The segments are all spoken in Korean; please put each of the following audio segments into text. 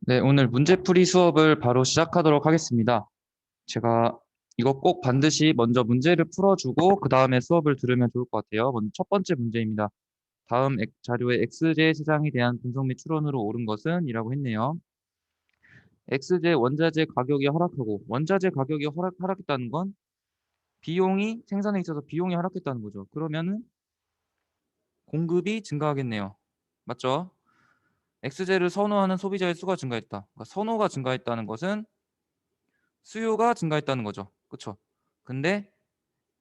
네, 오늘 문제풀이 수업을 바로 시작하도록 하겠습니다. 제가 이거 꼭 반드시 먼저 문제를 풀어주고 그 다음에 수업을 들으면 좋을 것 같아요. 먼저 첫 번째 문제입니다. 다음 자료의 XJ 시장에 대한 분석 및 추론으로 옳은 것은? 이라고 했네요. XJ 원자재 가격이 하락하고 원자재 가격이 하락했다는 건 비용이 생산에 있어서 비용이 하락했다는 거죠. 그러면은 공급이 증가하겠네요. 맞죠? XJ를 선호하는 소비자의 수가 증가했다. 그러니까 선호가 증가했다는 것은 수요가 증가했다는 거죠. 그렇죠? 근데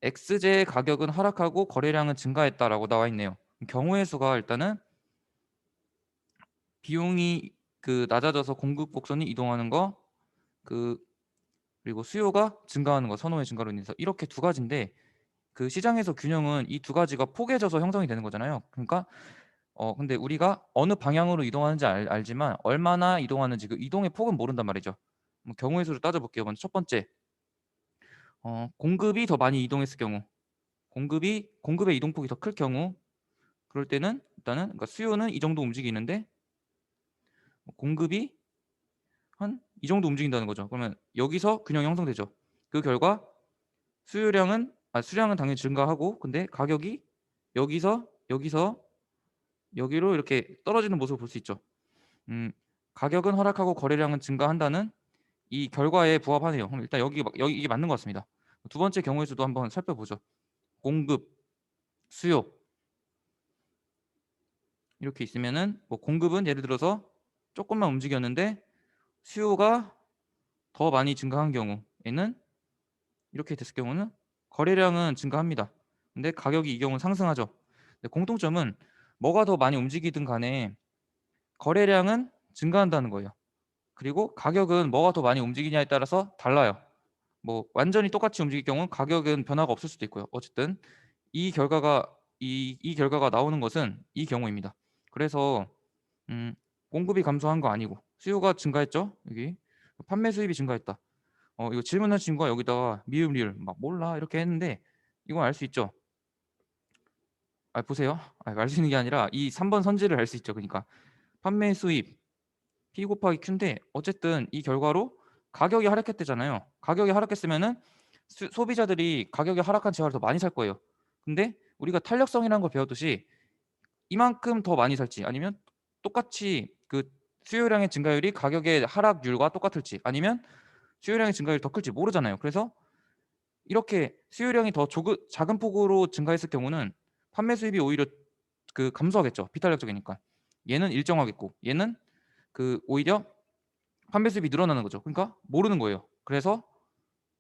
X제의 가격은 하락하고 거래량은 증가했다라고 나와 있네요. 경우의 수가 일단은 비용이 낮아져서 공급 곡선이 이동하는 거, 그 그리고 수요가 증가하는 거, 선호의 증가로 인해서 이렇게 두 가지인데 그 시장에서 균형은 이 두 가지가 포개져서 형성이 되는 거잖아요. 그러니까 근데 우리가 어느 방향으로 이동하는지 알지만 얼마나 이동하는지 그 이동의 폭은 모른단 말이죠. 경우의 수를 따져볼게요. 먼저 첫 번째, 공급이 더 많이 이동했을 경우 공급의 이동폭이 더 클 경우 그럴 때는 일단은 그러니까 수요는 이 정도 움직이는데 공급이 한 이 정도 움직인다는 거죠. 그러면 여기서 균형이 형성되죠. 그 결과 수량은 당연히 증가하고 근데 가격이 여기서 여기로 이렇게 떨어지는 모습을 볼 수 있죠. 가격은 하락하고 거래량은 증가한다는 이 결과에 부합하네요. 그럼 일단 여기 이게 맞는 것 같습니다. 두 번째 경우의 수도 한번 살펴보죠. 공급, 수요 이렇게 있으면은 뭐 공급은 예를 들어서 조금만 움직였는데 수요가 더 많이 증가한 경우에는 이렇게 됐을 경우는 거래량은 증가합니다. 근데 가격이 이 경우는 상승하죠. 근데 공통점은 뭐가 더 많이 움직이든 간에 거래량은 증가한다는 거예요. 그리고 가격은 뭐가 더 많이 움직이냐에 따라서 달라요. 뭐 완전히 똑같이 움직일 경우는 가격은 변화가 없을 수도 있고요. 어쨌든 이 결과가 이 결과가 나오는 것은 이 경우입니다. 그래서 공급이 감소한 거 아니고 수요가 증가했죠. 여기 판매 수입이 증가했다. 이거 질문한 친구가 여기다가 미음 리을 막 몰라 이렇게 했는데 이건 알 수 있죠. 보세요. 알 수 있는 게 아니라 이 3번 선지를 알 수 있죠. 그러니까 판매 수입 P 곱하기 Q인데 어쨌든 이 결과로 가격이 하락했대잖아요. 가격이 하락했으면은 소비자들이 가격이 하락한 제화를 더 많이 살 거예요. 근데 우리가 탄력성이라는 걸 배웠듯이 이만큼 더 많이 살지 아니면 똑같이 그 수요량의 증가율이 가격의 하락률과 똑같을지 아니면 수요량의 증가율이 더 클지 모르잖아요. 그래서 이렇게 수요량이 더 작은 폭으로 증가했을 경우는 판매 수입이 오히려 감소하겠죠. 비탄력적이니까. 얘는 일정하겠고 얘는 오히려 판매 수입이 늘어나는 거죠. 그러니까 모르는 거예요. 그래서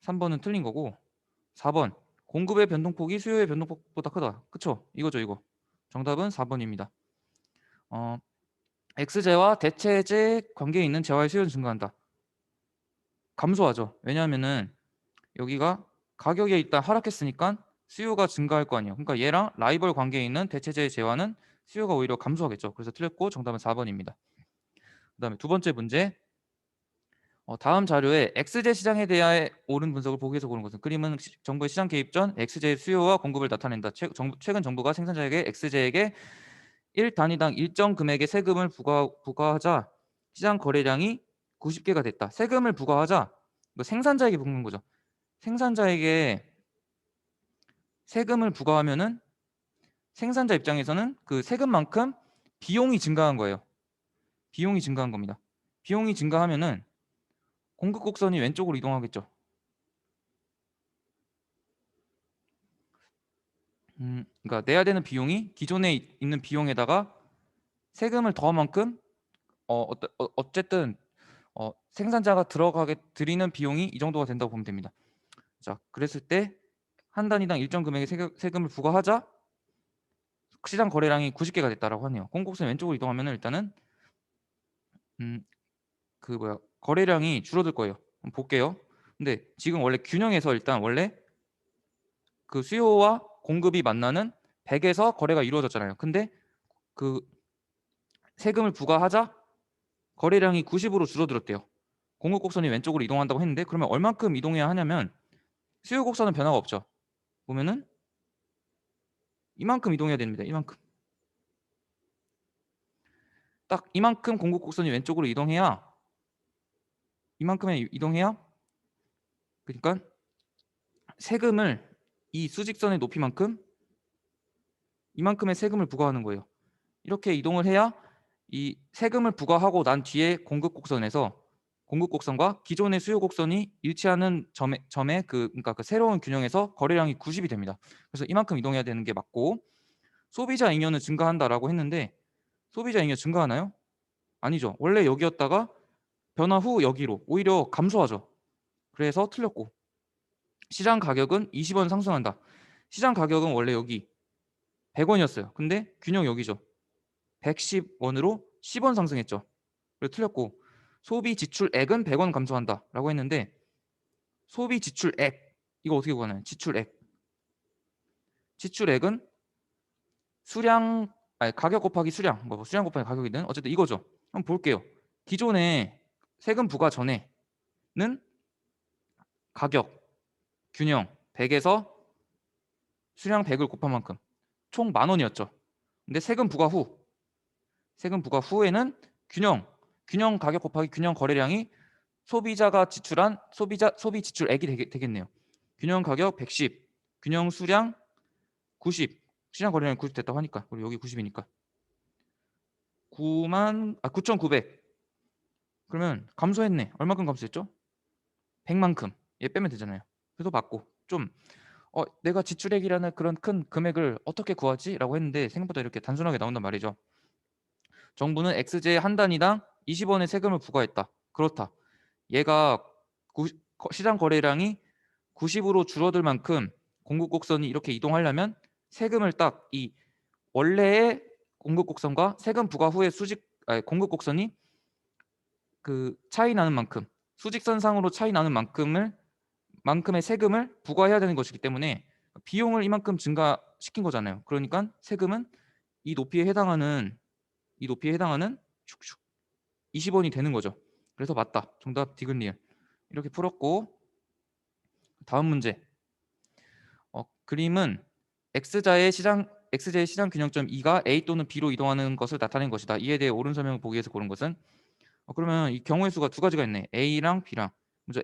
3번은 틀린 거고 4번 공급의 변동폭이 수요의 변동폭보다 크다. 그쵸? 이거죠 이거. 정답은 4번입니다. X제와 대체제 관계에 있는 재화의 수요는 증가한다. 감소하죠. 왜냐하면은 여기가 가격이 일단 하락했으니까 수요가 증가할 거 아니에요. 그러니까 얘랑 라이벌 관계에 있는 대체제의 재화는 수요가 오히려 감소하겠죠. 그래서 틀렸고 정답은 4번입니다. 그다음에 두 번째 문제. 다음 자료에 XJ 시장에 대해 옳은 분석을 보기 위해서 고른 것은 그림은 정부의 시장 개입 전 XJ 수요와 공급을 나타낸다. 최근 정부가 생산자에게 XJ에게 1단위당 일정 금액의 세금을 부과하자 시장 거래량이 90개가 됐다. 세금을 부과하자 이거 생산자에게 묻는 거죠. 생산자에게 세금을 부과하면은 생산자 입장에서는 그 세금만큼 비용이 증가한 거예요. 비용이 증가한 겁니다. 비용이 증가하면은 공급 곡선이 왼쪽으로 이동하겠죠. 그러니까 내야 되는 비용이 기존에 있는 비용에다가 세금을 더한 만큼 어쨌든 생산자가 들어가게 드리는 비용이 이 정도가 된다고 보면 됩니다. 자, 그랬을 때 한 단위당 일정 금액의 세금을 부과하자 시장 거래량이 90개가 됐다라고 하네요. 공급선 왼쪽으로 이동하면 일단은 음, 거래량이 줄어들 거예요. 한번 볼게요. 근데 지금 원래 균형에서 일단 원래 그 수요와 공급이 만나는 100에서 거래가 이루어졌잖아요. 근데 그 세금을 부과하자 거래량이 90으로 줄어들었대요. 공급 곡선이 왼쪽으로 이동한다고 했는데 그러면 얼만큼 이동해야 하냐면 수요 곡선은 변화가 없죠. 보면은 이만큼 이동해야 됩니다. 이만큼. 딱 이만큼 공급 곡선이 왼쪽으로 이동해야 이만큼에 이동해야, 그러니까 세금을 이 수직선의 높이만큼 이만큼의 세금을 부과하는 거예요. 이렇게 이동을 해야 이 세금을 부과하고 난 뒤에 공급곡선과 기존의 수요곡선이 일치하는 점에 그러니까 그 새로운 균형에서 거래량이 90이 됩니다. 그래서 이만큼 이동해야 되는 게 맞고, 소비자 잉여는 증가한다라고 했는데 소비자 잉여 증가하나요? 아니죠. 원래 여기였다가 변화 후 여기로 오히려 감소하죠. 그래서 틀렸고, 시장 가격은 20원 상승한다. 시장 가격은 원래 여기 100원이었어요. 근데 균형 여기죠. 110원으로 10원 상승했죠. 그래서 틀렸고, 소비 지출액은 100원 감소한다 라고 했는데 소비 지출액, 이거 어떻게 구하나요? 지출액은 수량, 아니 가격 곱하기 수량, 뭐 수량 곱하기 가격이든 어쨌든 이거죠. 한번 볼게요. 기존에 세금 부과 전에는 가격 균형 100에서 수량 100을 곱한 만큼 총 10,000원이었죠. 근데 세금 부과 후에는 균형 가격 곱하기 균형 거래량이 소비자가 지출한 소비 지출액이 되겠네요. 균형 가격 110, 균형 수량 90, 시장 거래량이 90 됐다고 하니까 우리 여기 90이니까 9,900. 그러면 감소했네. 얼마큼 감소했죠? 100만큼. 얘 빼면 되잖아요. 그래서 맞고, 좀 내가 지출액이라는 그런 큰 금액을 어떻게 구하지? 라고 했는데 생각보다 이렇게 단순하게 나온단 말이죠. 정부는 X제 한 단위당 20원의 세금을 부과했다. 그렇다. 얘가 시장 거래량이 90으로 줄어들 만큼 공급곡선이 이렇게 이동하려면 세금을 딱 이 원래의 공급곡선과 세금 부과 후의 공급곡선이 그 차이 나는 만큼, 수직선상으로 차이 나는 만큼의 세금을 부과해야 되는 것이기 때문에 비용을 이만큼 증가시킨 거잖아요. 그러니까 세금은 이 높이에 해당하는 20원이 되는 거죠. 그래서 맞다. 정답 디귿리을. 이렇게 풀었고, 다음 문제. 그림은 X자의 시장 균형점 E가 A 또는 B로 이동하는 것을 나타낸 것이다. 이에 대해 옳은 설명을 보기 위해서 고른 것은, 그러면 이 경우의 수가 두 가지가 있네. A랑 B랑. 먼저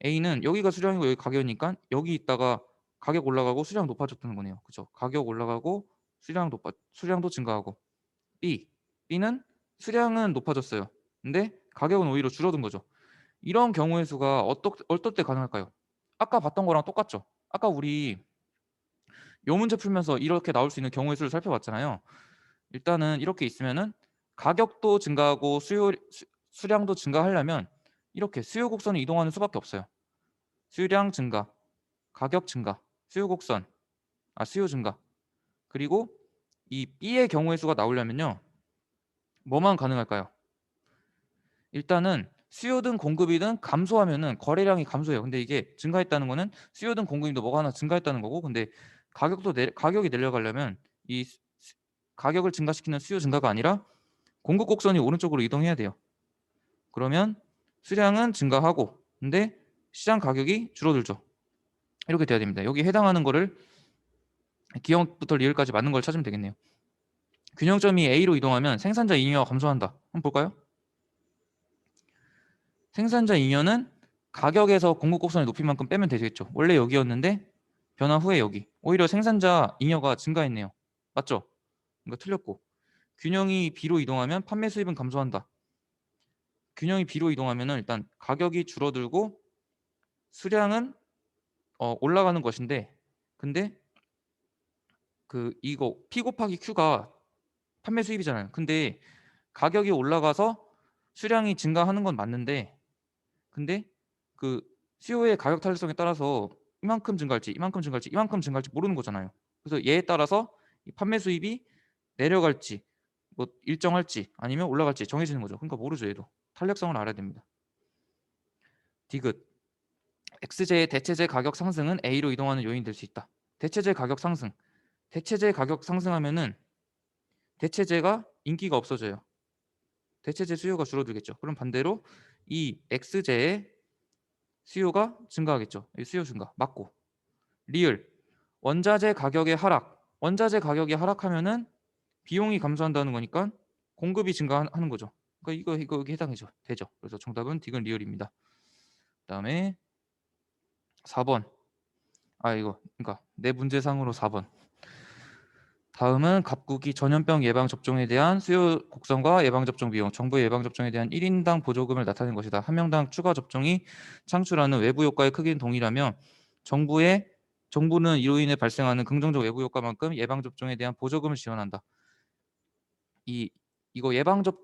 A는 여기가 수량이고 여기 가격이니까 여기 있다가 가격 올라가고 수량 높아졌다는 거네요. 그죠? 가격 올라가고 수량도 증가하고. B는 수량은 높아졌어요. 근데 가격은 오히려 줄어든 거죠. 이런 경우의 수가 어떨 때 가능할까요? 아까 봤던 거랑 똑같죠? 아까 우리 요 문제 풀면서 이렇게 나올 수 있는 경우의 수를 살펴봤잖아요. 일단은 이렇게 있으면은 가격도 증가하고 수량도 증가하려면 이렇게 수요 곡선이 이동하는 수밖에 없어요. 수량 증가, 가격 증가, 수요 증가. 그리고 이 B의 경우의 수가 나오려면요. 뭐만 가능할까요? 일단은 수요든 공급이든 감소하면은 거래량이 감소해요. 근데 이게 증가했다는 거는 수요든 공급이든 뭐가 하나 증가했다는 거고, 근데 가격이 내려가려면 이 가격을 증가시키는 수요 증가가 아니라 공급 곡선이 오른쪽으로 이동해야 돼요. 그러면 수량은 증가하고 근데 시장 가격이 줄어들죠. 이렇게 돼야 됩니다. 여기 해당하는 거를 기형부터 리을까지 맞는 걸 찾으면 되겠네요. 균형점이 A로 이동하면 생산자 잉여가 감소한다. 한번 볼까요? 생산자 잉여는 가격에서 공급 곡선의 높이만큼 빼면 되겠죠. 원래 여기였는데 변화 후에 여기. 오히려 생산자 잉여가 증가했네요. 맞죠? 이거 틀렸고. 균형이 B로 이동하면 판매 수입은 감소한다. 균형이 B로 이동하면 일단 가격이 줄어들고 수량은 올라가는 것인데, 근데 이거 P 곱하기 Q가 판매 수입이잖아요. 근데 가격이 올라가서 수량이 증가하는 건 맞는데, 근데 그 수요의 가격 탄력성에 따라서 이만큼 증가할지 모르는 거잖아요. 그래서 얘에 따라서 이 판매 수입이 내려갈지 뭐 일정할지 아니면 올라갈지 정해지는 거죠. 그러니까 모르죠. 얘도 탄력성을 알아야 됩니다. 디귿. X제의 대체제 가격 상승은 A로 이동하는 요인이 될 수 있다. 대체제 가격 상승하면은 대체제가 인기가 없어져요. 대체제 수요가 줄어들겠죠. 그럼 반대로 이 X제의 수요가 증가하겠죠. 수요 증가 맞고. 리을. 원자재 가격의 하락하면은 비용이 감소한다는 거니까 공급이 증가하는 거죠. 그러니까 이거 여기 해당이죠. 되죠. 그래서 정답은 디귿 리을입니다. 그다음에 4번. 이거 그러니까 내 문제상으로 4번. 다음은 갑국이 전염병 예방 접종에 대한 수요 곡선과 예방 접종 비용, 정부의 예방 접종에 대한 1인당 보조금을 나타낸 것이다. 한 명당 추가 접종이 창출하는 외부 효과의 크기는 동일하며 정부는 이로 인해 발생하는 긍정적 외부 효과만큼 예방 접종에 대한 보조금을 지원한다. 이거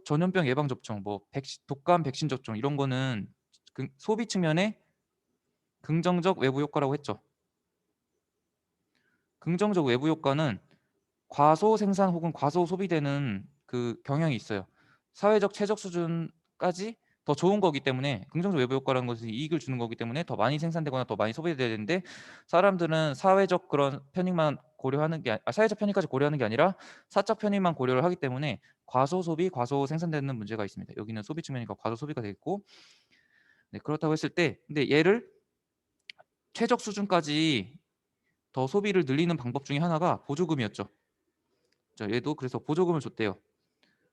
전염병 예방 접종, 뭐 독감 백신 접종 이런 거는 소비 측면에 긍정적 외부 효과라고 했죠. 긍정적 외부 효과는 과소 생산 혹은 과소 소비되는 그 경향이 있어요. 사회적 최적 수준까지 더 좋은 거기 때문에 긍정적 외부 효과라는 것은 이익을 주는 거기 때문에 더 많이 생산되거나 더 많이 소비돼야 되는데 사람들은 사회적 그런 편익만 고려하는 게 사회적 편익까지 고려하는 게 아니라 사적 편익만 고려를 하기 때문에 과소 소비, 과소 생산되는 문제가 있습니다. 여기는 소비 측면이니까 과소 소비가 되겠고, 네, 그렇다고 했을 때 근데 얘를 최적 수준까지 더 소비를 늘리는 방법 중에 하나가 보조금이었죠. 자, 얘도 그래서 보조금을 줬대요.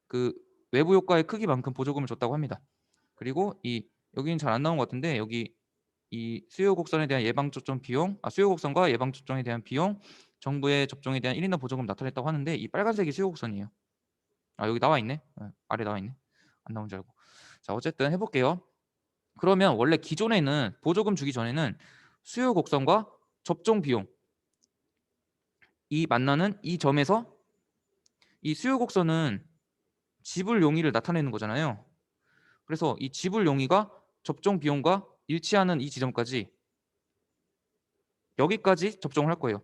그 외부 효과의 크기만큼 보조금을 줬다고 합니다. 그리고 여기는 잘 안 나온 것 같은데 여기 이 수요 곡선에 대한 예방 접종 비용, 수요 곡선과 예방 접종에 대한 비용, 정부의 접종에 대한 1인당 보조금 나타냈다고 하는데 이 빨간색이 수요 곡선이에요. 여기 나와 있네. 아래 나와 있네. 안 나온 줄 알고. 자, 어쨌든 해볼게요. 그러면 원래 기존에는 보조금 주기 전에는 수요 곡선과 접종 비용 이 만나는 이 점에서 이 수요 곡선은 지불 용의를 나타내는 거잖아요. 그래서 이 지불 용의가 접종 비용과 일치하는 이 지점까지 여기까지 접종을 할 거예요.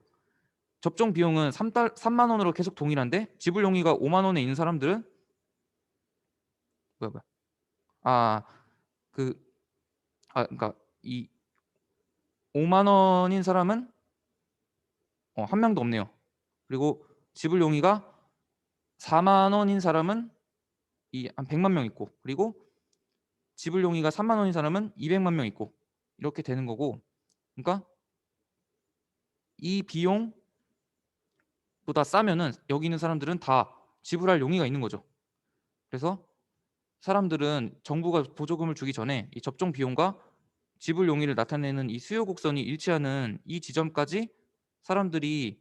접종 비용은 3만 원으로 계속 동일한데 지불 용의가 5만 원에 있는 사람들은 뭐야? 그러니까 이 5만 원인 사람은 한 명도 없네요. 그리고 지불 용의가 4만 원인 사람은 한 100만 명 있고, 그리고 지불 용의가 3만 원인 사람은 200만 명 있고 이렇게 되는 거고, 그러니까 이 비용보다 싸면은 여기 있는 사람들은 다 지불할 용의가 있는 거죠. 그래서 사람들은 정부가 보조금을 주기 전에 이 접종 비용과 지불 용의를 나타내는 이 수요 곡선이 일치하는 이 지점까지 사람들이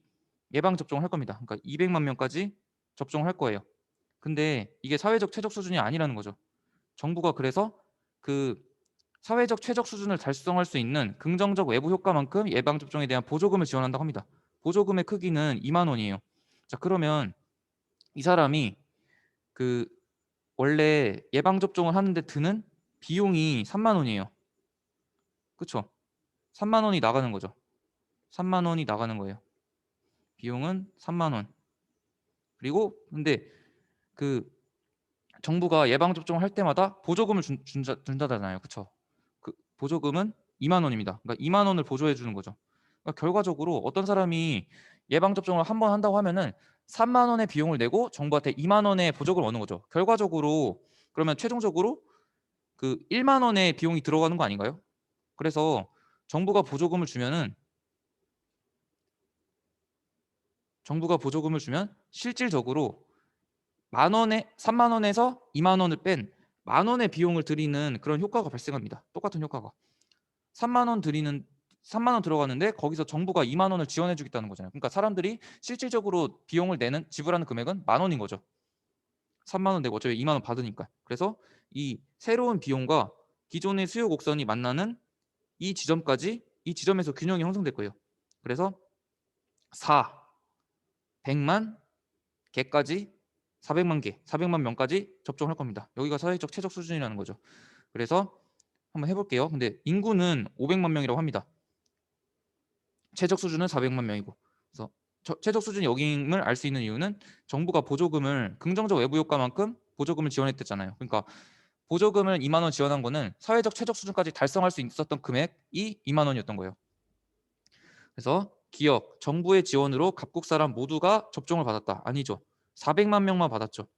예방 접종을 할 겁니다. 그러니까 200만 명까지 접종을 할 거예요. 근데 이게 사회적 최적 수준이 아니라는 거죠. 정부가 그래서 그 사회적 최적 수준을 달성할 수 있는 긍정적 외부 효과만큼 예방 접종에 대한 보조금을 지원한다고 합니다. 보조금의 크기는 2만 원이에요. 자, 그러면 이 사람이 그 원래 예방 접종을 하는데 드는 비용이 3만 원이에요. 그렇죠? 3만 원이 나가는 거죠. 3만 원이 나가는 거예요. 비용은 3만 원. 그리고 근데 그 정부가 예방 접종을 할 때마다 보조금을 준다잖아요. 그렇죠? 그 보조금은 2만 원입니다. 그러니까 2만 원을 보조해 주는 거죠. 그러니까 결과적으로 어떤 사람이 예방 접종을 한 번 한다고 하면은 3만 원의 비용을 내고 정부한테 2만 원의 보조금을 얻는 거죠. 결과적으로 그러면 최종적으로 그 1만 원의 비용이 들어가는 거 아닌가요? 그래서 정부가 보조금을 주면 실질적으로 3만 원에서 2만 원을 뺀 만 원의 비용을 들이는 그런 효과가 발생합니다. 똑같은 효과가. 3만 원 들어가는데 거기서 정부가 2만 원을 지원해 주겠다는 거잖아요. 그러니까 사람들이 실질적으로 비용을 지불하는 금액은 만 원인 거죠. 3만 원 내고 어차피 2만 원 받으니까. 그래서 이 새로운 비용과 기존의 수요 곡선이 만나는 이 지점에서 균형이 형성될 거예요. 그래서 100만 개까지 400만 명까지 접종할 겁니다. 여기가 사회적 최적 수준이라는 거죠. 그래서 한번 해볼게요. 근데 인구는 500만 명이라고 합니다. 최적 수준은 400만 명이고. 그래서 최적 수준이 여기임을 알 수 있는 이유는 정부가 보조금을 긍정적 외부 효과만큼 보조금을 지원했댔잖아요. 그러니까 보조금을 2만 원 지원한 거는 사회적 최적 수준까지 달성할 수 있었던 금액이 2만 원이었던 거예요. 그래서 기업, 정부의 지원으로 각국 사람 모두가 접종을 받았다. 아니죠. 400만 명만 받았죠.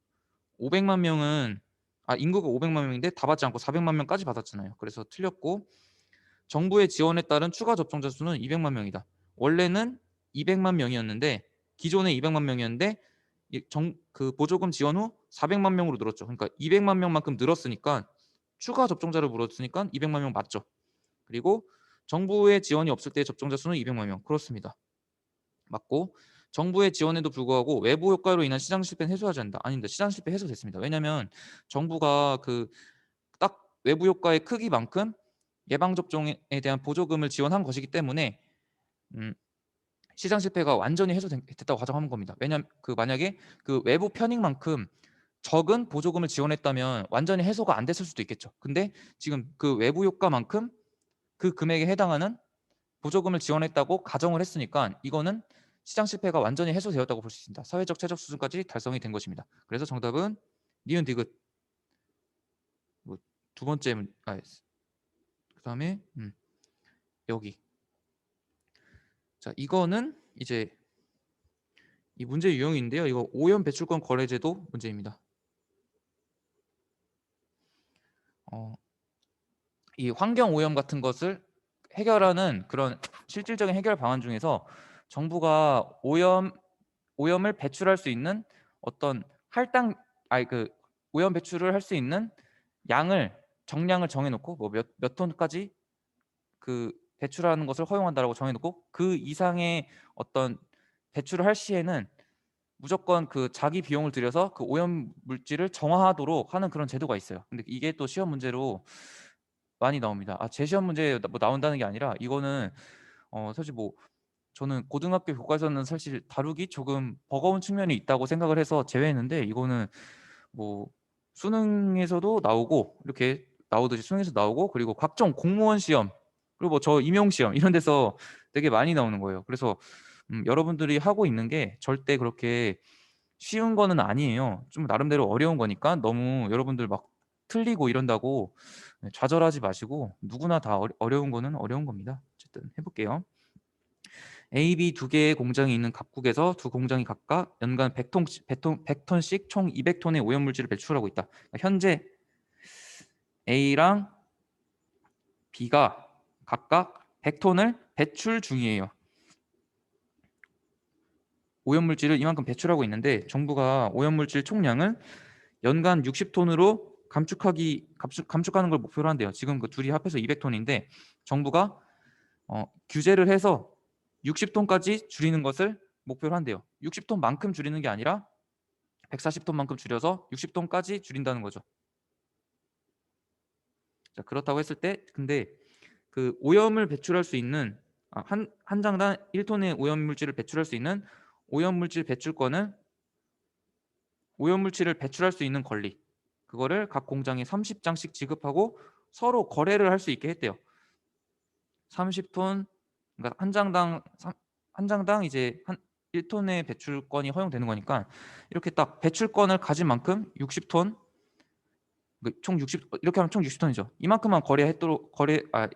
500만 명은 인구가 500만 명인데 다 받지 않고 400만 명까지 받았잖아요. 그래서 틀렸고 정부의 지원에 따른 추가 접종자 수는 200만 명이다. 원래는 200만 명이었는데 기존에 200만 명이었는데 그 보조금 지원 후 400만 명으로 늘었죠. 그러니까 200만 명만큼 늘었으니까 추가 접종자를 물었으니까 200만 명 맞죠. 그리고 정부의 지원이 없을 때 접종자 수는 200만 명. 그렇습니다. 맞고 정부의 지원에도 불구하고 외부 효과로 인한 시장 실패는 해소하지 않는다. 아닙니다. 시장 실패 해소됐습니다. 왜냐하면 정부가 그 딱 외부 효과의 크기만큼 예방 접종에 대한 보조금을 지원한 것이기 때문에 시장 실패가 완전히 해소됐다고 가정하는 겁니다. 왜냐하면 만약에 그 외부 편익만큼 적은 보조금을 지원했다면 완전히 해소가 안 됐을 수도 있겠죠. 근데 지금 그 외부 효과만큼 그 금액에 해당하는 보조금을 지원했다고 가정을 했으니까 이거는 시장 실패가 완전히 해소되었다고 볼 수 있습니다. 사회적 최적 수준까지 달성이 된 것입니다. 그래서 정답은 니은 디귿. 두 번째 그다음에 여기. 자, 이거는 이제 이 문제 유형인데요. 이거 오염 배출권 거래제도 문제입니다. 이 환경 오염 같은 것을 해결하는 그런 실질적인 해결 방안 중에서 정부가 오염을 배출할 수 있는 어떤 오염 배출을 할 수 있는 정량을 정해놓고 뭐 몇 톤까지 그 배출하는 것을 허용한다라고 정해놓고 그 이상의 어떤 배출을 할 시에는 무조건 그 자기 비용을 들여서 그 오염 물질을 정화하도록 하는 그런 제도가 있어요. 근데 이게 또 시험 문제로 많이 나옵니다. 제 시험 문제에 뭐 나온다는 게 아니라 이거는 사실 뭐 저는 고등학교 교과서는 사실 다루기 조금 버거운 측면이 있다고 생각을 해서 제외했는데 이거는 뭐 수능에서도 나오고 이렇게 나오듯이 수능에서 나오고 그리고 각종 공무원 시험 그리고 뭐 저 임용 시험 이런 데서 되게 많이 나오는 거예요. 그래서 여러분들이 하고 있는 게 절대 그렇게 쉬운 거는 아니에요. 좀 나름대로 어려운 거니까 너무 여러분들 막 틀리고 이런다고 좌절하지 마시고 누구나 다 어려운 거는 어려운 겁니다. 어쨌든 해볼게요. A, B 두 개의 공장이 있는 각국에서 두 공장이 각각 연간 100톤씩 총 200톤의 오염물질을 배출하고 있다. 그러니까 현재 A랑 B가 각각 100톤을 배출 중이에요. 오염물질을 이만큼 배출하고 있는데 정부가 오염물질 총량을 연간 60톤으로 감축하는 걸 목표로 한대요. 지금 그 둘이 합해서 200톤인데 정부가 규제를 해서 60톤까지 줄이는 것을 목표로 한대요. 60톤만큼 줄이는 게 아니라 140톤만큼 줄여서 60톤까지 줄인다는 거죠. 자, 그렇다고 했을 때 근데 그 오염을 배출할 수 있는 한 장당 1톤의 오염물질을 배출할 수 있는 오염물질 배출권은 오염물질을 배출할 수 있는 권리 그거를 각 공장에 30장씩 지급하고 서로 거래를 할 수 있게 했대요. 30톤 그러니까 한 장당 이제 1톤의 배출권이 허용되는 거니까 이렇게 딱 배출권을 가진 만큼 60톤 총 60 이렇게 하면 총 60톤이죠. 이만큼만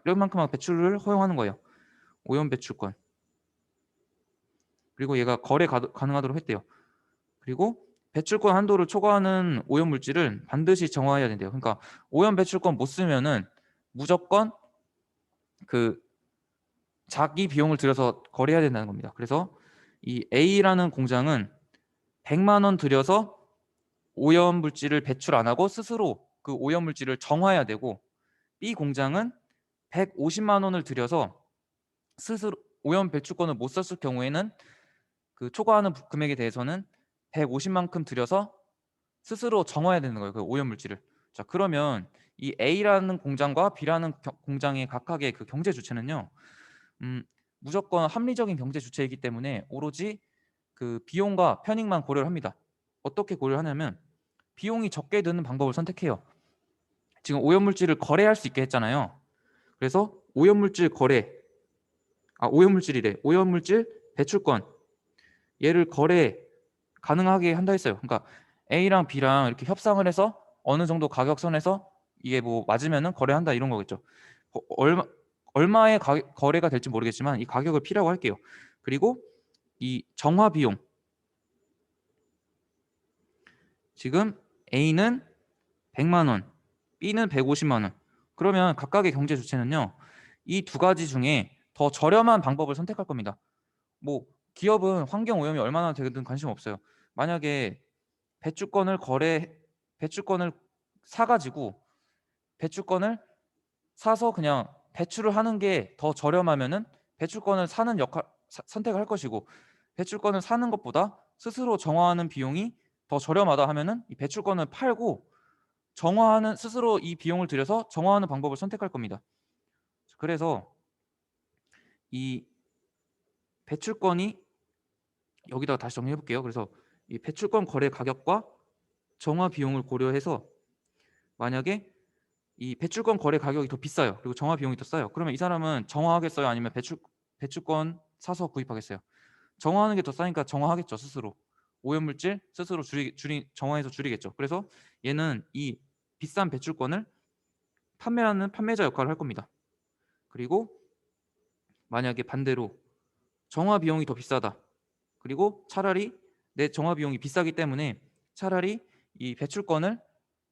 이만큼만 배출을 허용하는 거예요. 오염 배출권. 그리고 얘가 거래 가능하도록 했대요. 그리고 배출권 한도를 초과하는 오염 물질은 반드시 정화해야 된대요. 그러니까 오염 배출권 못 쓰면은 무조건 그 자기 비용을 들여서 거래해야 된다는 겁니다. 그래서 이 A라는 공장은 100만 원 들여서 오염 물질을 배출 안 하고 스스로 그 오염 물질을 정화해야 되고 B 공장은 150만 원을 들여서 스스로 오염 배출권을 못 썼을 경우에는 그 초과하는 금액에 대해서는 150만큼 들여서 스스로 정화해야 되는 거예요. 그 오염 물질을. 자, 그러면 이 A라는 공장과 B라는 공장의 각각의 그 경제 주체는요. 무조건 합리적인 경제 주체이기 때문에 오로지 그 비용과 편익만 고려를 합니다. 어떻게 고려를 하냐면 비용이 적게 드는 방법을 선택해요. 지금 오염물질을 거래할 수 있게 했잖아요. 그래서 오염물질 배출권 얘를 거래 가능하게 한다 했어요. 그러니까 A랑 B랑 이렇게 협상을 해서 어느 정도 가격선에서 이게 뭐 맞으면은 거래한다 이런 거겠죠. 얼마의 거래가 될지 모르겠지만 이 가격을 피라고 할게요. 그리고 이 정화 비용 지금 A는 100만 원, B는 150만 원. 그러면 각각의 경제 주체는요. 이 두 가지 중에 더 저렴한 방법을 선택할 겁니다. 뭐 기업은 환경 오염이 얼마나 되든 관심 없어요. 만약에 배출권을 사가지고 배출권을 사서 그냥 배출을 하는 게 더 저렴하면은 배출권을 사는 선택을 할 것이고, 배출권을 사는 것보다 스스로 정화하는 비용이 더 저렴하다 하면은 이 배출권을 팔고 스스로 이 비용을 들여서 정화하는 방법을 선택할 겁니다. 그래서 이 배출권이, 여기다가 다시 정리해 볼게요. 그래서 이 배출권 거래 가격과 정화 비용을 고려해서 만약에 이 배출권 거래 가격이 더 비싸요. 그리고 정화 비용이 더 싸요. 그러면 이 사람은 정화하겠어요? 아니면 배출권 사서 구입하겠어요? 정화하는 게 더 싸니까 정화하겠죠. 스스로 오염물질 스스로 정화해서 줄이겠죠. 그래서 얘는 이 비싼 배출권을 판매하는 판매자 역할을 할 겁니다. 그리고 만약에 반대로 정화 비용이 더 비싸다, 그리고 차라리 내 정화 비용이 비싸기 때문에 차라리 이 배출권을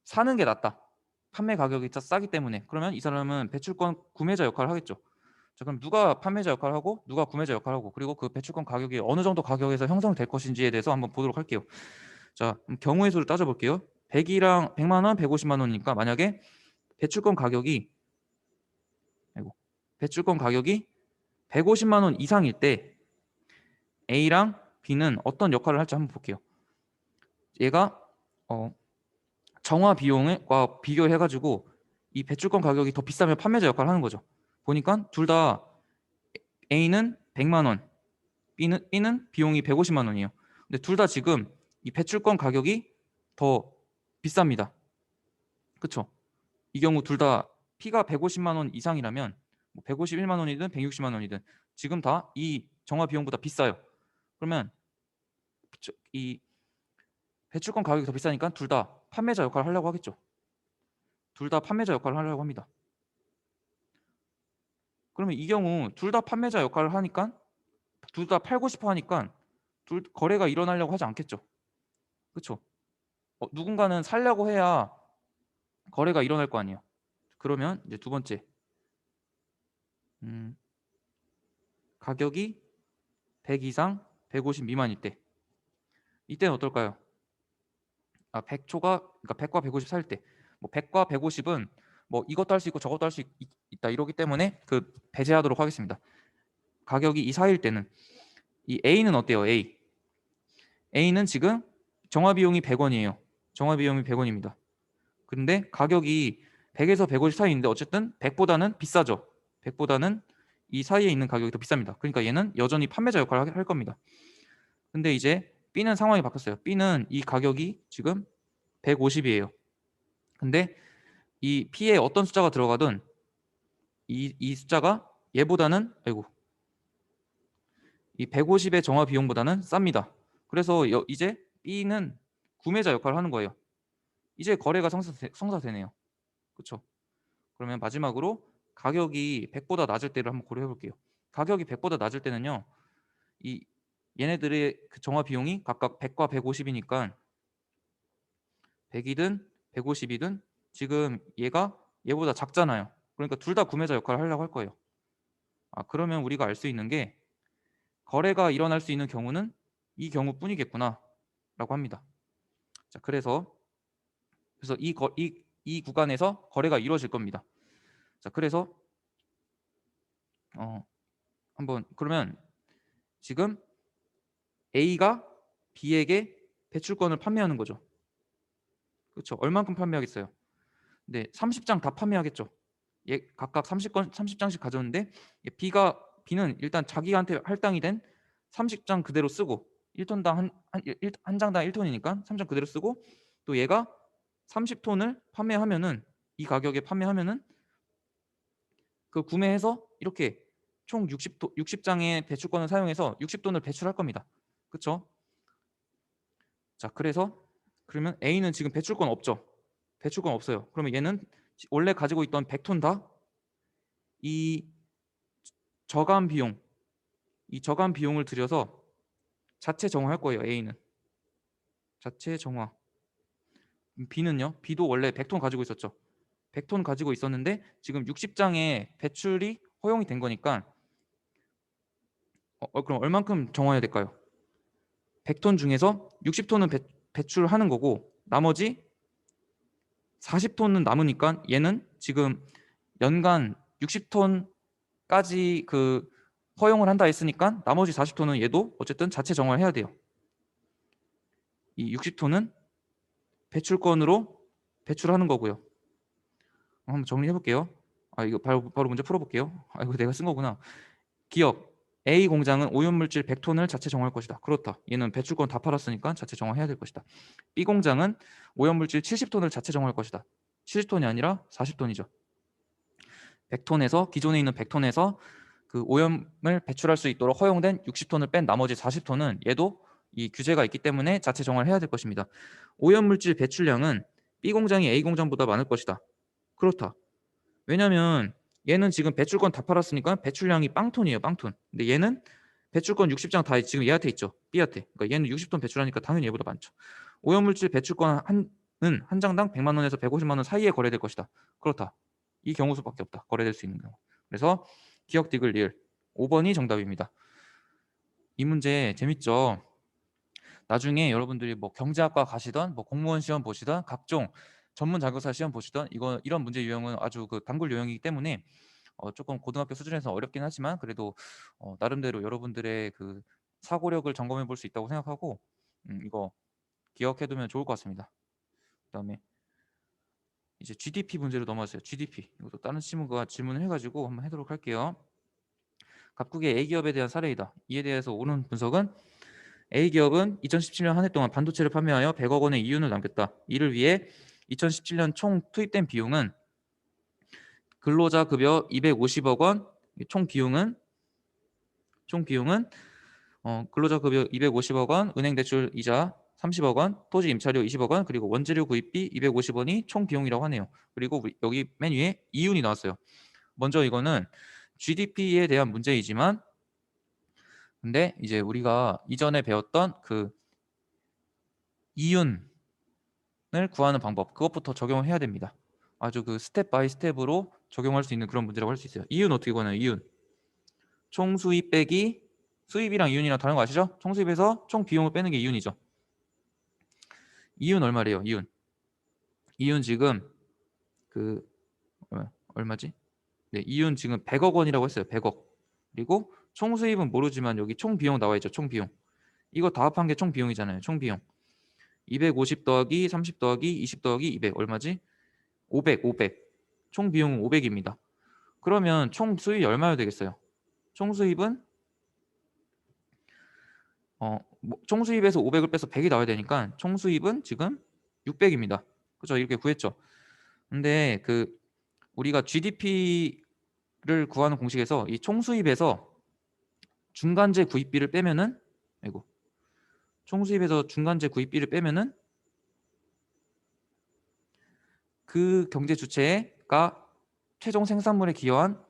사는 게 낫다, 판매 가격이 싸기 때문에, 그러면 이 사람은 배출권 구매자 역할을 하겠죠. 자, 그럼 누가 판매자 역할을 하고 누가 구매자 역할을 하고, 그리고 그 배출권 가격이 어느 정도 가격에서 형성될 것인지에 대해서 한번 보도록 할게요. 자, 경우의 수를 따져볼게요. 100이랑 100만 원, 150만 원이니까 만약에 배출권 가격이 150만 원 이상일 때 A랑 B는 어떤 역할을 할지 한번 볼게요. 얘가 정화 비용과 비교해가지고 이 배출권 가격이 더 비싸면 판매자 역할을 하는 거죠. 보니까 둘 다 A는 100만 원, B는 비용이 150만 원이에요. 근데 둘 다 지금 이 배출권 가격이 더 비쌉니다. 그쵸? 이 경우 둘 다 P가 150만 원 이상이라면 151만 원이든 160만 원이든 지금 다 이 정화 비용보다 비싸요. 그러면 이 배출권 가격이 더 비싸니까 둘 다 판매자 역할을 하려고 하겠죠. 둘 다 판매자 역할을 하려고 합니다. 그러면 이 경우 둘 다 판매자 역할을 하니까, 둘 다 팔고 싶어 하니까 거래가 일어나려고 하지 않겠죠. 그렇죠? 누군가는 살려고 해야 거래가 일어날 거 아니에요. 그러면 이제 두 번째, 가격이 100 이상 150 미만일 때, 이때는 어떨까요? 100초가, 그러니까 100과 150 사이일 때, 100과 150은 이것도 할 수 있고 저것도 할 수 있다 이러기 때문에 그 배제하도록 하겠습니다. 가격이 이 사이일 때는 이 A는 어때요? A는 지금 정화 비용이 100원이에요. 정화 비용이 100원입니다. 그런데 가격이 100에서 150 사이인데 어쨌든 100보다는 비싸죠. 100보다는 이 사이에 있는 가격이 더 비쌉니다. 그러니까 얘는 여전히 판매자 역할을 할 겁니다. 근데 이제 B는 상황이 바뀌었어요. B는 이 가격이 지금 150이에요. 근데 이 P에 어떤 숫자가 들어가든 이 숫자가 얘보다는, 이 150의 정화 비용보다는 쌉니다. 그래서 이제 B는 구매자 역할을 하는 거예요. 이제 거래가 성사되네요. 그렇죠? 그러면 마지막으로 가격이 100보다 낮을 때를 한번 고려해 볼게요. 가격이 100보다 낮을 때는요, 이 얘네들의 그 정화 비용이 각각 100과 150이니까 100이든 150이든 지금 얘가 얘보다 작잖아요. 그러니까 둘 다 구매자 역할을 하려고 할 거예요. 그러면 우리가 알 수 있는 게, 거래가 일어날 수 있는 경우는 이 경우뿐이겠구나 라고 합니다. 자, 그래서 이 구간에서 거래가 이루어질 겁니다. 자, 그래서 한번, 그러면 지금 A가 B에게 배출권을 판매하는 거죠. 그렇죠? 얼만큼 판매하겠어요? 네, 30장 다 판매하겠죠. 각각 30장씩 가져오는데, B는 일단 자기한테 할당이 된 30장 그대로 쓰고, 1톤당 한 장당 1톤이니까 3장 그대로 쓰고, 또 얘가 30톤을 판매하면은, 이 가격에 판매하면은 그 구매해서 이렇게 총 60장의 배출권을 사용해서 60톤을 배출할 겁니다. 그렇죠? 자, 그러면 A는 지금 배출권 없죠. 배출권 없어요. 그러면 얘는 원래 가지고 있던 100톤 다 이 저감 비용을 들여서 자체 정화할 거예요. A는 자체 정화. B는요? B도 원래 100톤 가지고 있었죠. 100톤 가지고 있었는데 지금 60장의 배출이 허용이 된 거니까, 그럼 얼만큼 정화해야 될까요? 100톤 중에서 60톤은 배출하는 거고 나머지 40톤은 남으니까 얘는 지금 연간 60톤까지 그 허용을 한다 했으니까 나머지 40톤은 얘도 어쨌든 자체 정화를 해야 돼요. 이 60톤은 배출권으로 배출하는 거고요. 한번 정리해 볼게요. 이거 바로 문제 풀어볼게요. 이거 내가 쓴 거구나. 기억 A 공장은 오염물질 100톤을 자체 정화할 것이다. 그렇다. 얘는 배출권 다 팔았으니까 자체 정화해야 될 것이다. B 공장은 오염물질 70톤을 자체 정화할 것이다. 70톤이 아니라 40톤이죠. 100톤에서 기존에 있는 100톤에서 그 오염을 배출할 수 있도록 허용된 60톤을 뺀 나머지 40톤은 얘도 이 규제가 있기 때문에 자체 정화를 해야 될 것입니다. 오염물질 배출량은 B 공장이 A 공장보다 많을 것이다. 그렇다. 왜냐면 얘는 지금 배출권 다 팔았으니까 배출량이 빵톤이에요. 빵톤. 근데 얘는 배출권 60장 다 지금 얘한테 있죠. B한테. 그러니까 얘는 60톤 배출하니까 당연히 얘보다 많죠. 오염물질 배출권 한 장당 100만 원에서 150만 원 사이에 거래될 것이다. 그렇다. 이 경우 수밖에 없다. 거래될 수 있는 경우. 그래서 기억 디귿 리을 5번이 정답입니다. 이 문제 재밌죠? 나중에 여러분들이 뭐 경제학과 가시던 뭐 공무원 시험 보시던 각종 전문 자격사 시험 보시던 이런 문제 유형은 아주 그 단골 유형이기 때문에 조금 고등학교 수준에서 어렵긴 하지만 그래도 나름대로 여러분들의 그 사고력을 점검해 볼 수 있다고 생각하고 이거 기억해두면 좋을 것 같습니다. 그다음에 이제 GDP 문제로 넘어갔어요. GDP 이것도 다른 친구가 질문을 해가지고 한번 해도록 할게요. 각국의 A기업에 대한 사례이다. 이에 대해서 옳은 분석은 A기업은 2017년 한 해 동안 반도체를 판매하여 100억 원의 이윤을 남겼다. 이를 위해 2017년 총 투입된 비용은 근로자 급여 250억 원, 총 비용은 근로자 급여 250억 원, 은행 대출 이자 30억 원, 토지 임차료 20억 원, 그리고 원재료 구입비 250원이 총 비용이라고 하네요. 그리고 여기 맨 위에 이윤이 나왔어요. 먼저 이거는 GDP에 대한 문제이지만 근데 이제 우리가 이전에 배웠던 그 이윤을 구하는 방법 그것부터 적용을 해야 됩니다. 아주 그 스텝 바이 스텝으로 적용할 수 있는 그런 문제라고 할 수 있어요. 이윤 어떻게 구하나요? 이윤 총 수입 빼기 수입이랑 이윤이랑 다른 거 아시죠? 총 수입에서 총 비용을 빼는 게 이윤이죠. 이윤 얼마래요? 이윤 지금 그 얼마지? 네, 이윤 지금 100억 원이라고 했어요. 100억. 그리고 총 수입은 모르지만 여기 총 비용 나와 있죠. 총 비용. 이거 다 합한 게 총 비용이잖아요. 총 비용. 250 더하기 30 더하기 20 더하기 200 얼마지? 500. 총 비용은 500입니다. 그러면 총 수입이 얼마나 되겠어요? 총 수입은 총 수입에서 500을 빼서 100이 나와야 되니까 총 수입은 지금 600입니다. 그죠? 이렇게 구했죠. 근데 그 우리가 GDP를 구하는 공식에서 이 총 수입에서 중간재 구입비를 빼면은 총 수입에서 중간재 구입비를 빼면은 그 경제 주체가 최종 생산물에 기여한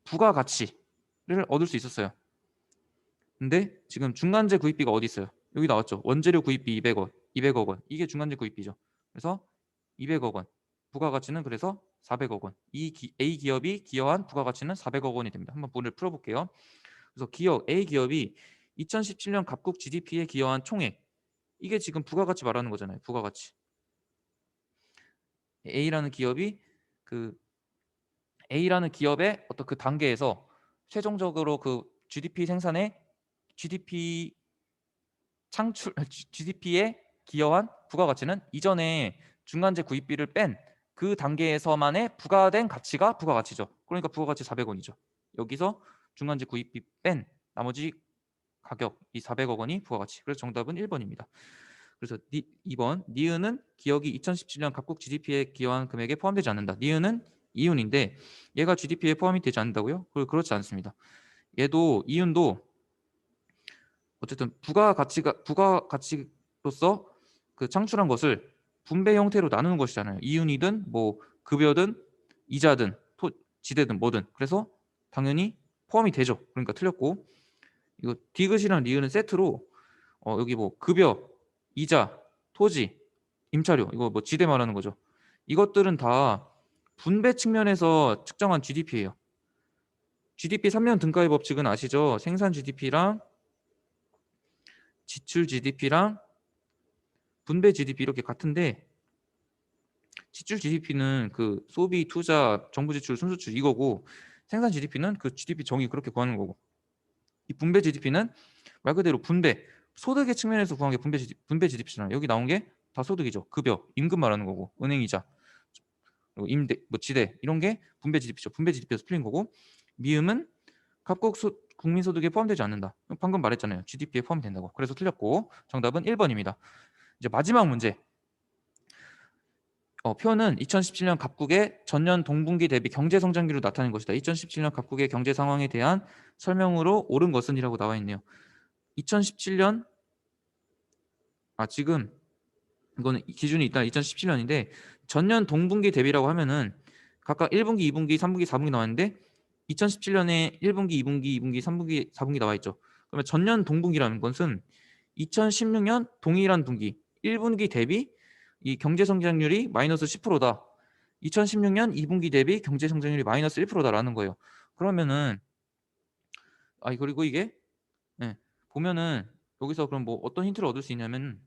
부가가치를 얻을 수 있었어요. 근데 지금 중간재 구입비가 어디 있어요? 여기 나왔죠. 원재료 구입비 200억 원. 이게 중간재 구입비죠. 그래서 200억 원. 부가가치는 그래서 400억 원. A 기업이 기여한 부가가치는 400억 원이 됩니다. 한번 문을 풀어볼게요. 그래서 A 기업이 2017년 각국 GDP에 기여한 총액. 이게 지금 부가가치 말하는 거잖아요. 부가가치. A라는 기업이 A라는 기업의 어떤 그 단계에서 최종적으로 그 GDP 생산에 GDP 창출 GDP에 기여한 부가가치는 이전에 중간재 구입비를 뺀 그 단계에서만의 부과된 가치가 부가가치죠. 그러니까 부가가치 400원이죠. 여기서 중간재 구입비 뺀 나머지 가격 이 400억 원이 부가가치. 그래서 정답은 1번입니다. 그래서 2번 니은은 기업이 2017년 각국 GDP에 기여한 금액에 포함되지 않는다. 니은은 이윤인데 얘가 GDP에 포함이 되지 않는다고요? 그렇지 않습니다. 얘도 이윤도 어쨌든 부가가치로서 그 창출한 것을 분배 형태로 나누는 것이잖아요. 이윤이든 뭐 급여든 이자든 지대든 뭐든. 그래서 당연히 포함이 되죠. 그러니까 틀렸고 이거 디귿이랑 리은은 세트로 여기 뭐 급여, 이자, 토지, 임차료 이거 뭐 지대 말하는 거죠. 이것들은 다 분배 측면에서 측정한 GDP예요. GDP 3년 등가의 법칙은 아시죠? 생산 GDP랑 지출 GDP랑 분배 GDP 이렇게 같은데, 지출 GDP는 그 소비, 투자, 정부 지출, 순수출 이거고, 생산 GDP는 그 GDP 정의 그렇게 구하는 거고, 이 분배 GDP는 말 그대로 분배, 소득의 측면에서 구한 게 분배 GDP잖아요. 여기 나온 게 다 소득이죠. 급여, 임금 말하는 거고, 은행이자, 그리고 임대, 뭐 지대 이런 게 분배 GDP죠. 분배 GDP에서 풀린 거고, 미음은 각국 국민 소득에 포함되지 않는다. 방금 말했잖아요. GDP에 포함된다고. 그래서 틀렸고 정답은 1번입니다. 이제 마지막 문제. 표는 2017년 각국의 전년 동분기 대비 경제 성장률을 나타낸 것이다. 2017년 각국의 경제 상황에 대한 설명으로 옳은 것은이라고 나와 있네요. 2017년 지금 이거는 기준이 일단 2017년인데 전년 동분기 대비라고 하면은 각각 1분기, 2분기, 3분기, 4분기 나왔는데 2017년에 1분기, 2분기, 2분기, 3분기, 4분기 나와 있죠. 그러면 전년 동분기라는 것은 2016년 동일한 분기 1분기 대비 이 경제 성장률이 마이너스 10%다. 2016년 2분기 대비 경제 성장률이 마이너스 1%다라는 거예요. 그러면은 그리고 이게 보면은 여기서 그럼 뭐 어떤 힌트를 얻을 수 있냐면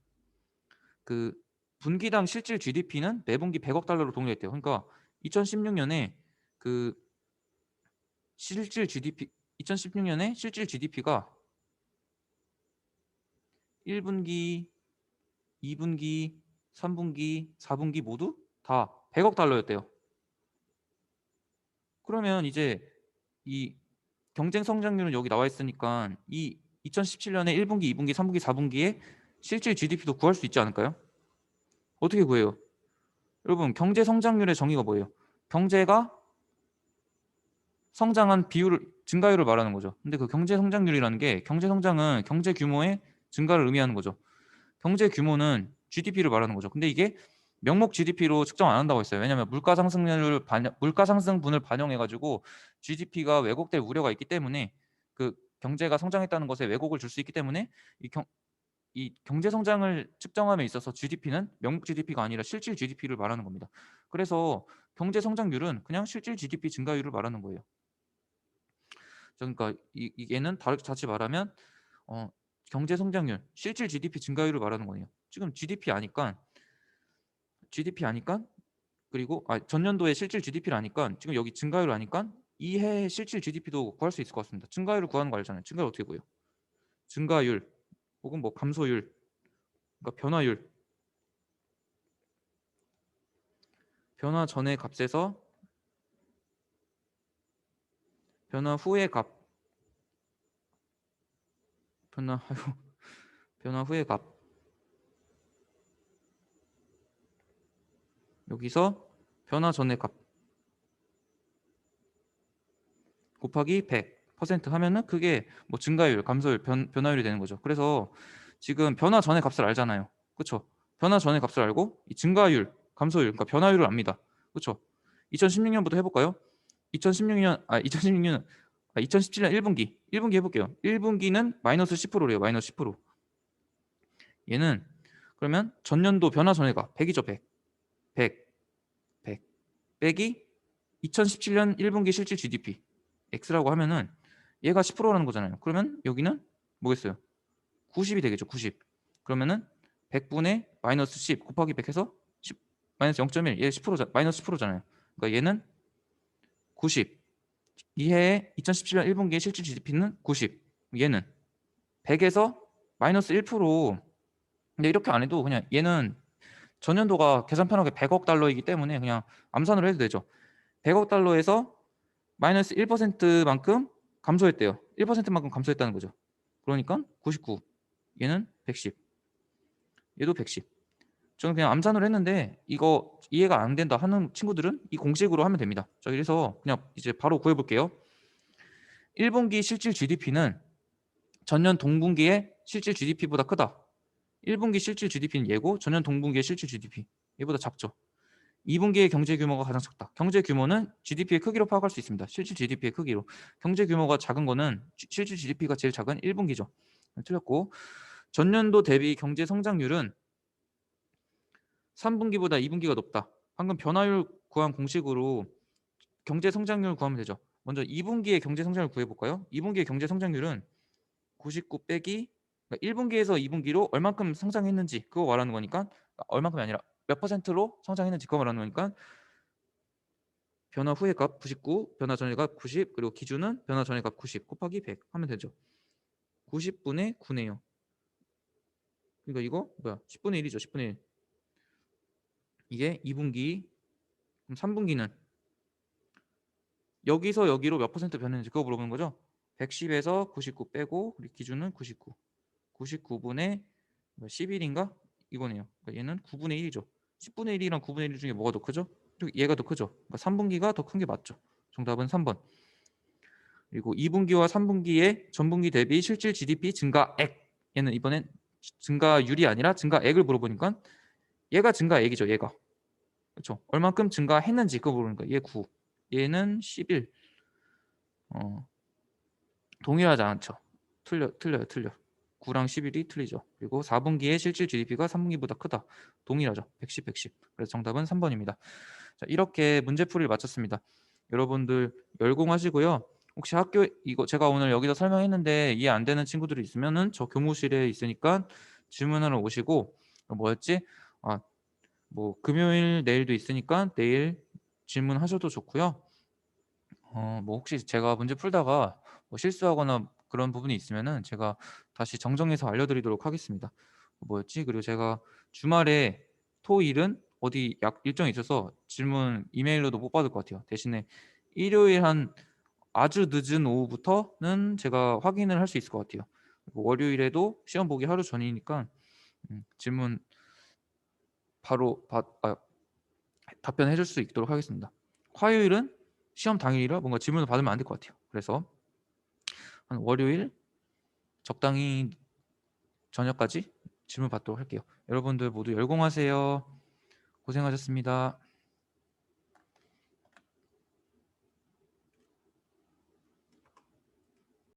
그 분기당 실질 GDP는 매분기 100억 달러로 동일했대요. 그러니까 2016년에 그 실질 GDP 2016년에 실질 GDP가 1분기, 2분기, 3분기, 4분기 모두 다 100억 달러였대요. 그러면 이제 이 경쟁 성장률은 여기 나와 있으니까 이 2017년에 1분기, 2분기, 3분기, 4분기에 실질 GDP도 구할 수 있지 않을까요? 어떻게 구해요? 여러분, 경제 성장률의 정의가 뭐예요? 경제가 성장한 비율을 증가율을 말하는 거죠. 근데 그 경제 성장률이라는 게 경제 성장은 경제 규모의 증가를 의미하는 거죠. 경제 규모는 GDP를 말하는 거죠. 근데 이게 명목 GDP로 측정 안 한다고 했어요. 왜냐하면 물가 상승분을 반영해 가지고 GDP가 왜곡될 우려가 있기 때문에 그 경제가 성장했다는 것에 왜곡을 줄 수 있기 때문에 이 경제 성장을 측정함에 있어서 GDP는 명목 GDP가 아니라 실질 GDP를 말하는 겁니다. 그래서 경제 성장률은 그냥 실질 GDP 증가율을 말하는 거예요. 그러니까 얘는 다시 말하면 경제 성장률, 실질 GDP 증가율을 말하는 거예요. 지금 GDP 아니까 그리고 전년도의 실질 GDP를 아니까 지금 여기 증가율을 아니까 이 해의 실질 GDP도 구할 수 있을 것 같습니다. 증가율을 구하는 거 알잖아요. 증가율 어떻게 구해요? 증가율 혹은 뭐 감소율, 그러니까 변화 전의 값에서 변화 후의 값, 변화 후의 값 여기서 변화 전의 값 곱하기 100% 하면은 그게 뭐 증가율, 감소율, 변화율이 되는 거죠. 그래서 지금 변화 전의 값을 알잖아요. 그렇죠? 변화 전의 값을 알고 이 증가율, 감소율, 그러니까 변화율을 압니다. 그렇죠? 2016년부터 해볼까요? 2017년 1분기 해볼게요. 1분기는 마이너스 10%래요. 마이너스 10%. 얘는 그러면 전년도 변화 전의 값 100이죠. 100 빼기 2017년 1분기 실질 GDP X라고 하면은 얘가 10%라는 거잖아요. 그러면 여기는 뭐겠어요? 90이 되겠죠. 90. 그러면은 100분의 마이너스 10 곱하기 100 해서 10, 마이너스 0.1. 얘 10%, 마이너스 10%잖아요. 그러니까 얘는 90. 이해의 2017년 1분기의 실질 GDP는 90. 얘는 100에서 마이너스 1%. 근데 이렇게 안 해도 그냥 얘는 전년도가 계산 편하게 100억 달러이기 때문에 그냥 암산으로 해도 되죠. 100억 달러에서 마이너스 1%만큼 감소했대요. 1%만큼 감소했다는 거죠. 그러니까 99. 얘는 110. 얘도 110. 저는 그냥 암산을 했는데 이거 이해가 안 된다 하는 친구들은 이 공식으로 하면 됩니다. 자, 그래서 그냥 이제 바로 구해 볼게요. 1분기 실질 GDP는 전년 동분기의 실질 GDP보다 크다. 1분기 실질 GDP는 얘고 전년 동분기의 실질 GDP 얘보다 작죠. 2분기의 경제 규모가 가장 작다. 경제 규모는 GDP의 크기로 파악할 수 있습니다. 실질 GDP의 크기로. 경제 규모가 작은 거는 실질 GDP가 제일 작은 1분기죠. 틀렸고 전년도 대비 경제 성장률은 3분기보다 2분기가 높다. 방금 변화율 구한 공식으로 경제 성장률 구하면 되죠. 먼저 2분기의 경제 성장률 구해볼까요? 2분기의 경제 성장률은 99 빼기 그러니까 1분기에서 2분기로 얼만큼 성장했는지 그거 말하는 거니까 얼만큼이 아니라 몇 퍼센트로 성장했는지 그거 말하는 거니까 변화 후의 값 99, 변화 전의 값 90, 그리고 기준은 변화 전의 값 90 곱하기 100 하면 되죠. 90분의 9네요. 그러니까 이거 뭐야? 10분의 1이죠. 10분의 1. 이게 2분기. 그럼 3분기는 여기서 여기로 몇 퍼센트 변했는지 그거 물어보는 거죠. 110에서 99 빼고 우리 기준은 99. 99분의 11인가? 이거네요. 그러니까 얘는 9분의 1이죠. 10분의 1이랑 9분의 1 중에 뭐가 더 크죠? 얘가 더 크죠. 그러니까 3분기가 더 큰 게 맞죠. 정답은 3번. 그리고 2분기와 3분기의 전분기 대비 실질 GDP 증가액. 얘는 이번엔 증가율이 아니라 증가액을 물어보니까 얘가 증가액이죠. 얘가. 그렇죠. 얼만큼 증가했는지 그거 물어보니까 얘 9. 얘는 11. 동일하지 않죠. 틀려요. 9랑 11이 틀리죠. 그리고 4분기의 실질 GDP가 3분기보다 크다. 동일하죠. 110, 110. 그래서 정답은 3번입니다. 자, 이렇게 문제풀이를 마쳤습니다. 여러분들 열공하시고요. 혹시 학교 이거 제가 오늘 여기서 설명했는데 이해 안 되는 친구들이 있으면은 저 교무실에 있으니까 질문하러 오시고 뭐였지? 뭐 금요일 내일도 있으니까 내일 질문하셔도 좋고요. 뭐 혹시 제가 문제 풀다가 뭐 실수하거나 그런 부분이 있으면은 제가 다시 정정해서 알려드리도록 하겠습니다. 뭐였지? 그리고 제가 주말에 토일은 어디 약 일정이 있어서 질문 이메일로도 못 받을 것 같아요. 대신에 일요일 한 아주 늦은 오후부터는 제가 확인을 할 수 있을 것 같아요. 그리고 월요일에도 시험 보기 하루 전이니까 질문 바로 답변해 줄 수 있도록 하겠습니다. 화요일은 시험 당일이라 뭔가 질문을 받으면 안 될 것 같아요. 그래서 한 월요일 적당히 저녁까지 질문 받도록 할게요. 여러분들 모두 열공하세요. 고생하셨습니다.